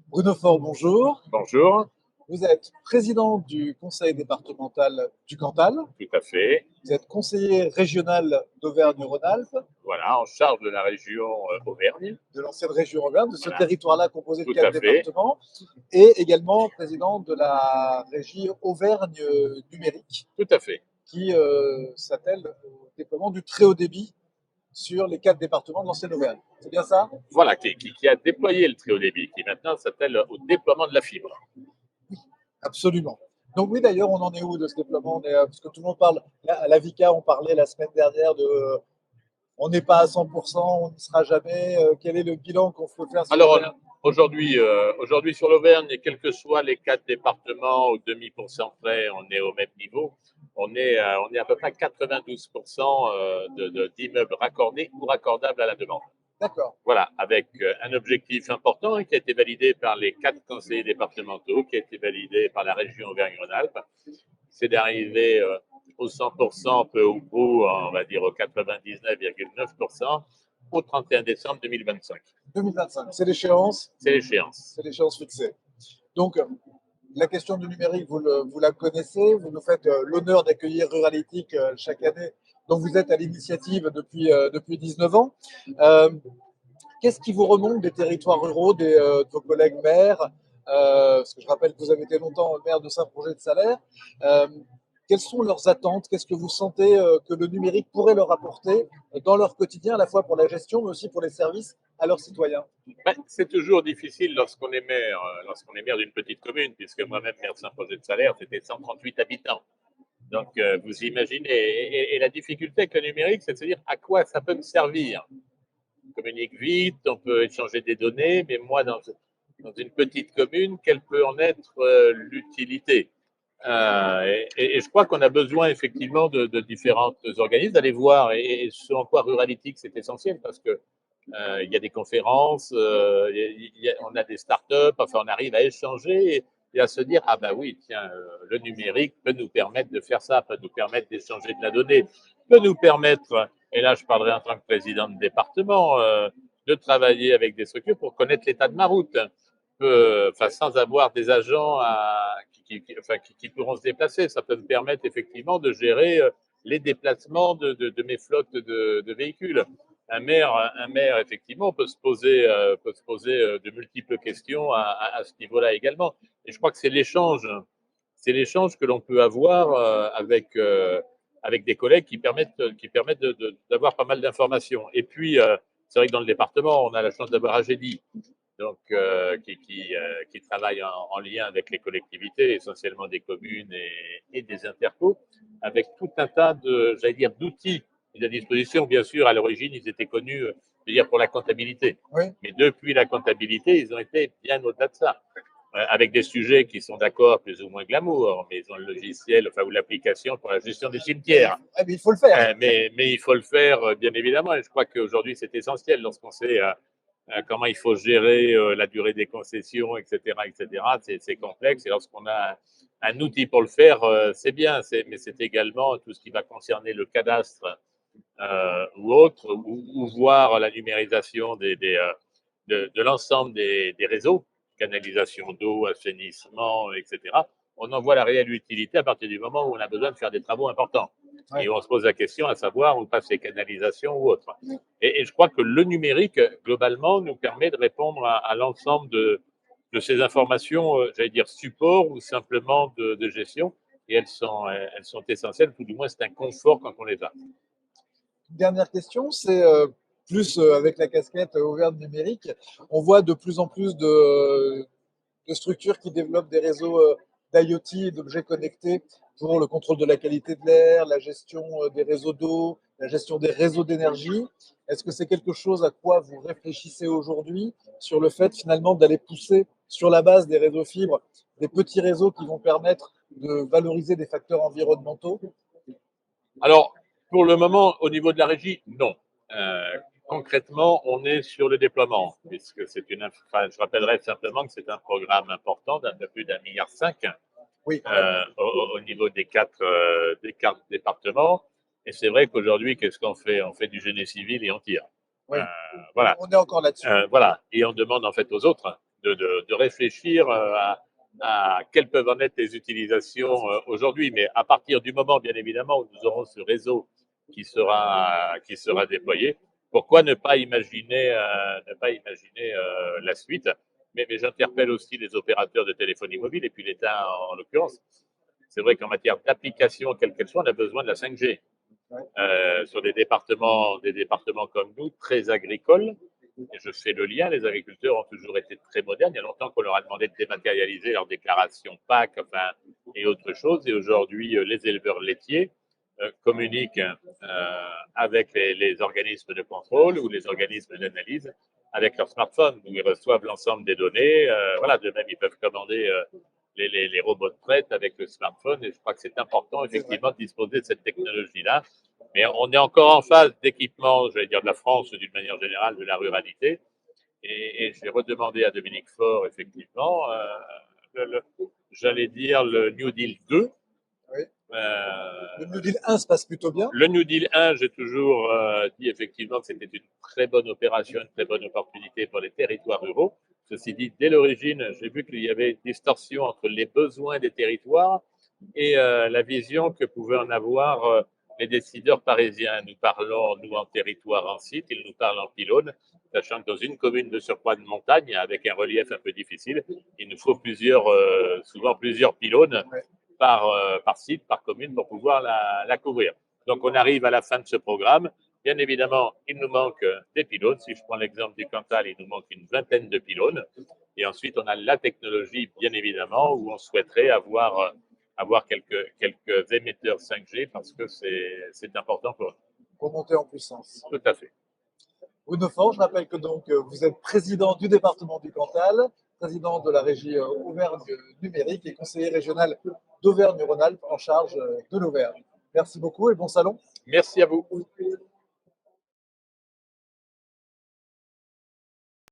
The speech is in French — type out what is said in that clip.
Bruno Faure, bonjour. Bonjour, Vous êtes président du conseil départemental du Cantal. tout à fait. Vous êtes conseiller régional d'Auvergne-Rhône-Alpes, Voilà, en charge de la région Auvergne. de l'ancienne région Auvergne, de ce Voilà, territoire-là composé de tout quatre à fait, départements, et également président de la régie Auvergne numérique, tout à fait. qui s'attelle au déploiement du très haut débit sur les quatre départements de l'ancienne Auvergne. C'est bien ça? Voilà, qui a déployé le très haut débit, qui maintenant s'attelle au déploiement de la fibre. Absolument. Donc oui, d'ailleurs, on en est où de ce déploiement? Parce que tout le monde parle, à la Vica, on parlait la semaine dernière de on n'est pas à 100%, on n'y sera jamais. Quel est le bilan qu'on faut faire sur Alors l'Auvergne? aujourd'hui sur l'Auvergne, et quels que soient les quatre départements, au demi% près, on est au même niveau. On est à peu près à 92% d'immeubles raccordés ou raccordables à la demande. D'accord. Voilà, avec un objectif important qui a été validé par les quatre conseillers départementaux, qui a été validé par la région Auvergne-Rhône-Alpes, c'est d'arriver au 100%, peu ou prou, on va dire au 99,9% au 31 décembre 2025. 2025, c'est l'échéance, C'est l'échéance. c'est l'échéance fixée. Donc, la question du numérique, vous la connaissez, vous nous faites l'honneur d'accueillir Ruralytic chaque année, dont vous êtes à l'initiative depuis 19 ans. Euh, Qu'est-ce qui vous remonte des territoires ruraux, de vos collègues maires? Parce que je rappelle que vous avez été longtemps maire de Saint-Projet-de-Salaire. Euh, Quelles sont leurs attentes? Qu'est-ce que vous sentez que le numérique pourrait leur apporter dans leur quotidien, à la fois pour la gestion, mais aussi pour les services à leurs citoyens? Ben, c'est toujours difficile lorsqu'on est maire d'une petite commune, puisque moi-même, maire de Saint-Projet-de-Salaire, c'était 138 habitants. Donc, vous imaginez, et la difficulté avec le numérique, c'est de se dire à quoi ça peut me servir. On communique vite, on peut échanger des données, mais moi, dans une petite commune, quelle peut en être l'utilité? Et je crois qu'on a besoin effectivement de différents organismes d'aller voir, et ce en quoi Ruralytic c'est essentiel, parce que il y a des conférences, on a des startups, enfin on arrive à échanger et à se dire ah bah oui tiens le numérique peut nous permettre de faire ça, peut nous permettre d'échanger de la donnée, peut nous permettre, et là je parlerai en tant que président de département, de travailler avec des structures pour connaître l'état de ma route, enfin sans avoir des agents qui pourront se déplacer, ça peut me permettre effectivement de gérer les déplacements de mes flottes de véhicules. Un maire, effectivement, peut se poser de multiples questions à ce niveau-là également. Et je crois que c'est l'échange que l'on peut avoir avec des collègues qui permettent d'avoir pas mal d'informations. Et puis, c'est vrai que dans le département, on a la chance d'avoir AGEDI, donc qui travaille en lien avec les collectivités, essentiellement des communes et des intercos, avec tout un tas j'allais dire, d'outils mis à disposition. Bien sûr, à l'origine, ils étaient connus, je veux dire, pour la comptabilité. Oui, Mais depuis la comptabilité, ils ont été bien au-delà de ça. Avec des sujets qui sont d'accord, plus ou moins glamour, mais ils ont le logiciel, enfin, ou l'application pour la gestion des cimetières. mais il faut le faire. Mais il faut le faire, bien évidemment. Et je crois qu'aujourd'hui, c'est essentiel lorsqu'on sait comment il faut gérer la durée des concessions, etc., etc. C'est complexe. Et lorsqu'on a un outil pour le faire, c'est bien. Mais c'est également tout ce qui va concerner le cadastre ou autre, ou voir la numérisation de l'ensemble des réseaux, canalisation d'eau, assainissement, etc. On en voit la réelle utilité à partir du moment où on a besoin de faire des travaux importants. Ouais. Et on se pose la question à savoir où passent les canalisations ou autres. Et je crois que le numérique, globalement, nous permet de répondre à l'ensemble de ces informations, j'allais dire support ou simplement de gestion. Et elles sont essentielles, tout du moins c'est un confort quand on les a. Dernière question, c'est plus avec la casquette Auvergne numérique, on voit de plus en plus de structures qui développent des réseaux d'IoT et d'objets connectés pour le contrôle de la qualité de l'air, la gestion des réseaux d'eau, la gestion des réseaux d'énergie. Est-ce que c'est quelque chose à quoi vous réfléchissez aujourd'hui sur le fait finalement d'aller pousser sur la base des réseaux fibres des petits réseaux qui vont permettre de valoriser des facteurs environnementaux? Alors, pour le moment, au niveau de la régie, non. Concrètement, on est sur le déploiement, puisque enfin, je rappellerai simplement que c'est un programme important d'un peu plus d'1,5 milliard Oui, au niveau des quatre départements. Et c'est vrai qu'aujourd'hui, qu'est-ce qu'on fait? On fait du génie civil et on tire. Euh, oui. voilà. On est encore là-dessus. Voilà. Et on demande en fait aux autres de réfléchir à quelles peuvent en être les utilisations aujourd'hui. Mais à partir du moment, bien évidemment, où nous aurons ce réseau qui sera déployé, pourquoi ne pas imaginer la suite? Mais j'interpelle aussi les opérateurs de téléphonie mobile et puis l'État en l'occurrence. C'est vrai qu'en matière d'application, quelle qu'elle soit, on a besoin de la 5G. Sur des départements comme nous, très agricoles, et je fais le lien, les agriculteurs ont toujours été très modernes. Il y a longtemps qu'on leur a demandé de dématérialiser leurs déclarations PAC enfin, et autre chose. Et aujourd'hui, les éleveurs laitiers communiquent avec les organismes de contrôle ou les organismes d'analyse avec leur smartphone, où ils reçoivent l'ensemble des données. Voilà, de même, ils peuvent commander les robots de traite avec le smartphone. Et je crois que c'est important, effectivement, de disposer de cette technologie-là. Mais on est encore en phase d'équipement, je vais dire, de la France d'une manière générale, de la ruralité. Et je vais redemander à Dominique Faure, effectivement, j'allais dire le New Deal 2. Oui. Le New Deal 1 se passe plutôt bien. Le New Deal 1, j'ai toujours dit effectivement que c'était une très bonne opération, une très bonne opportunité pour les territoires ruraux. Ceci dit, dès l'origine, j'ai vu qu'il y avait une distorsion entre les besoins des territoires et la vision que pouvaient en avoir les décideurs parisiens. Nous parlons, nous, en territoire, en site, ils nous parlent en pylône, sachant que dans une commune de surcroît de montagne, avec un relief un peu difficile, il nous faut souvent plusieurs pylônes par site, par commune, pour pouvoir la couvrir. Donc, on arrive à la fin de ce programme. Bien évidemment, il nous manque des pylônes. Si je prends l'exemple du Cantal, il nous manque une vingtaine de pylônes. Et ensuite, on a la technologie, bien évidemment, où on souhaiterait avoir quelques émetteurs 5G parce que c'est important pour nous. Pour monter en puissance. Tout à fait. Bruno Faure, je rappelle que donc vous êtes président du département du Cantal, président de la régie Auvergne numérique et conseiller régional d'Auvergne-Rhône-Alpes en charge de l'Auvergne. Merci beaucoup et bon salon. Merci à vous.